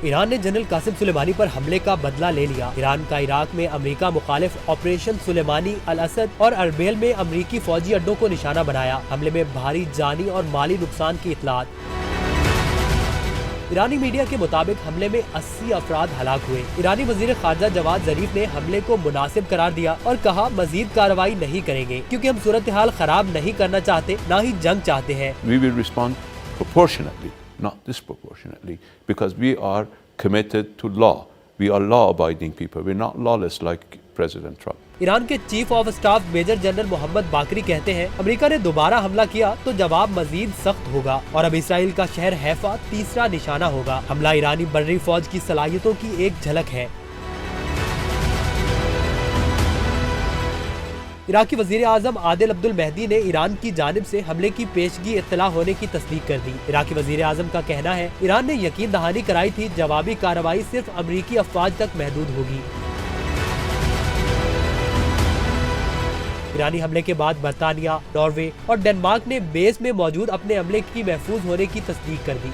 ایران نے جنرل قاسم سلیمانی پر حملے کا بدلہ لے لیا۔ ایران کا عراق میں امریکہ مخالف آپریشن سلیمانی، الاسد اور اربیل میں امریکی فوجی اڈوں کو نشانہ بنایا۔ حملے میں بھاری جانی اور مالی نقصان کی اطلاعات۔ ایرانی میڈیا کے مطابق حملے میں 80 افراد ہلاک ہوئے۔ ایرانی وزیر خارجہ جواد ظریف نے حملے کو مناسب قرار دیا اور کہا مزید کارروائی نہیں کریں گے کیونکہ ہم صورتحال خراب نہیں کرنا چاہتے، نہ ہی جنگ چاہتے ہیں۔ We will respond proportionately, not disproportionately, because we are committed to law. We are law-abiding people. We're not lawless like President Trump. Iran کے chief of staff major general Mohammad Bagheri کہتے ہیں امریکہ نے دوبارہ حملہ کیا تو جواب مزید سخت ہوگا اور اب اسرائیل کا شہر حیفا تیسرا نشانہ ہوگا۔ حملہ ایرانی بحری فوج کی صلاحیتوں کی ایک جھلک ہے۔ عراقی وزیر اعظم عادل عبد المہدی نے ایران کی جانب سے حملے کی پیشگی اطلاع ہونے کی تصدیق کر دی۔ عراقی وزیر اعظم کا کہنا ہے ایران نے یقین دہانی کرائی تھی جوابی کارروائی صرف امریکی افواج تک محدود ہوگی۔ ایرانی حملے کے بعد برطانیہ، ناروے اور ڈنمارک نے بیس میں موجود اپنے عملے کی محفوظ ہونے کی تصدیق کر دی۔